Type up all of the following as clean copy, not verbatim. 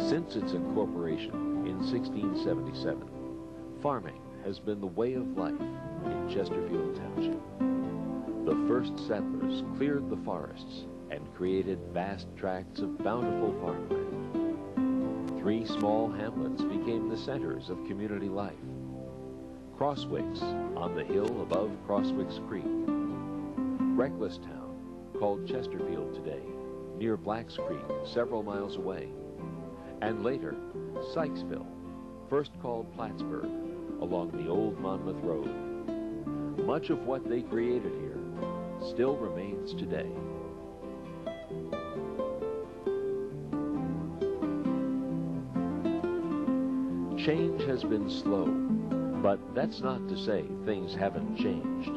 Since its incorporation in 1677, farming has been the way of life in Chesterfield Township. The first settlers cleared the forests and created vast tracts of bountiful farmland. 3 small hamlets became the centers of community life. Crosswicks on the hill above Crosswicks Creek. Recklesstown, called Chesterfield today, near Blacks Creek, several miles away. And later, Sykesville, first called Plattsburgh, along the old Monmouth Road. Much of what they created here still remains today. Change has been slow, but that's not to say things haven't changed.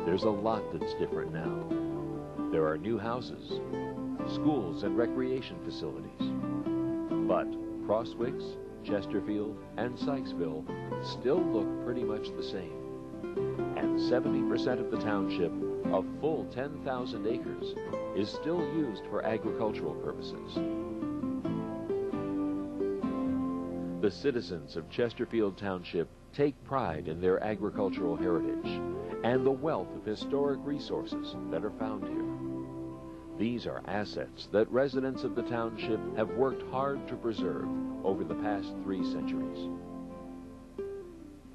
There's a lot that's different now. There are new houses, schools and recreation facilities. But Crosswicks, Chesterfield, and Sykesville still look pretty much the same. And 70% of the township, a full 10,000 acres, is still used for agricultural purposes. The citizens of Chesterfield Township take pride in their agricultural heritage and the wealth of historic resources that are found here. These are assets that residents of the township have worked hard to preserve over the past 3 centuries.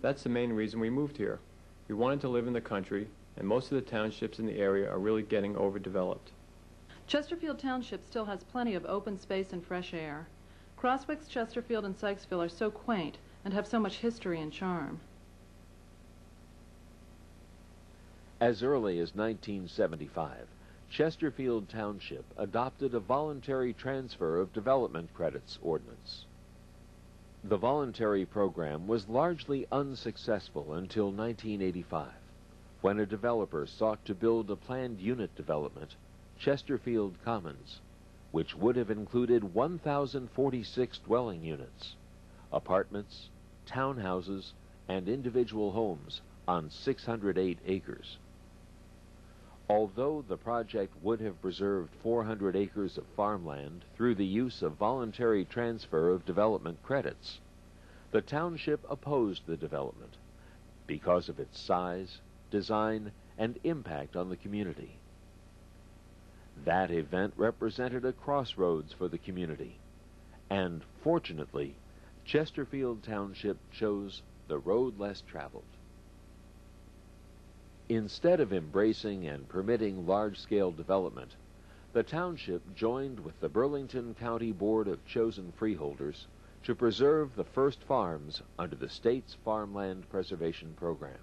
That's the main reason we moved here. We wanted to live in the country, and most of the townships in the area are really getting overdeveloped. Chesterfield Township still has plenty of open space and fresh air. Crosswicks, Chesterfield, and Sykesville are so quaint and have so much history and charm. As early as 1975, Chesterfield Township adopted a voluntary transfer of development credits ordinance. The voluntary program was largely unsuccessful until 1985, when a developer sought to build a planned unit development, Chesterfield Commons, which would have included 1,046 dwelling units, apartments, townhouses, and individual homes on 608 acres. Although the project would have preserved 400 acres of farmland through the use of voluntary transfer of development credits, the township opposed the development because of its size, design, and impact on the community. That event represented a crossroads for the community, and fortunately, Chesterfield Township chose the road less traveled. Instead of embracing and permitting large-scale development, the township joined with the Burlington County Board of Chosen Freeholders to preserve the first farms under the state's Farmland Preservation Program.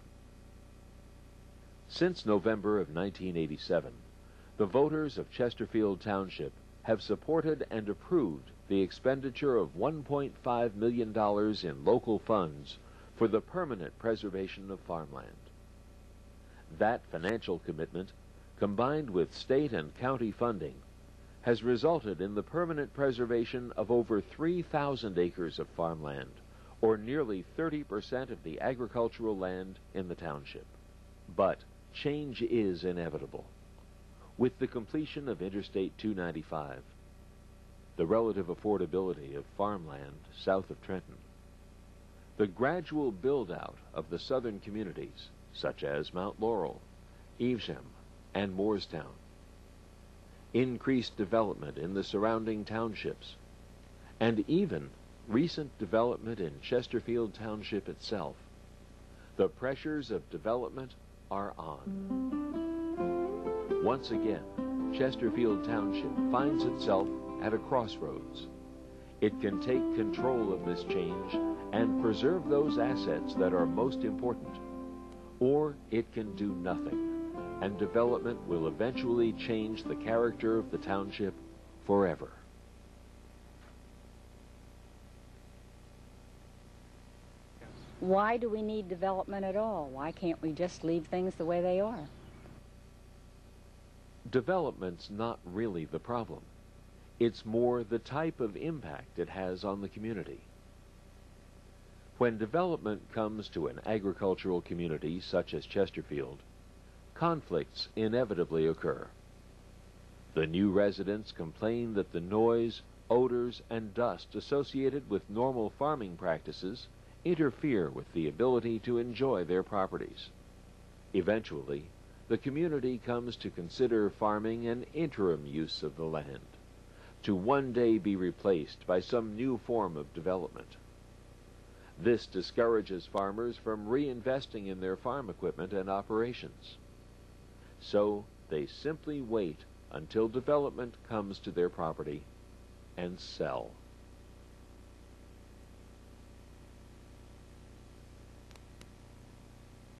Since November of 1987, the voters of Chesterfield Township have supported and approved the expenditure of $1.5 million in local funds for the permanent preservation of farmland. That financial commitment, combined with state and county funding, has resulted in the permanent preservation of over 3,000 acres of farmland, or nearly 30% of the agricultural land in the township. But change is inevitable. With the completion of Interstate 295, the relative affordability of farmland south of Trenton, the gradual build-out of the southern communities, such as Mount Laurel, Evesham, and Moorestown, increased development in the surrounding townships, and even recent development in Chesterfield Township itself, the pressures of development are on. Once again, Chesterfield Township finds itself at a crossroads. It can take control of this change and preserve those assets that are most important, or it can do nothing, and development will eventually change the character of the township forever. Why do we need development at all? Why can't we just leave things the way they are? Development's not really the problem. It's more the type of impact it has on the community. When development comes to an agricultural community such as Chesterfield, conflicts inevitably occur. The new residents complain that the noise, odors, and dust associated with normal farming practices interfere with the ability to enjoy their properties. Eventually, the community comes to consider farming an interim use of the land, to one day be replaced by some new form of development. This discourages farmers from reinvesting in their farm equipment and operations. So they simply wait until development comes to their property and sell.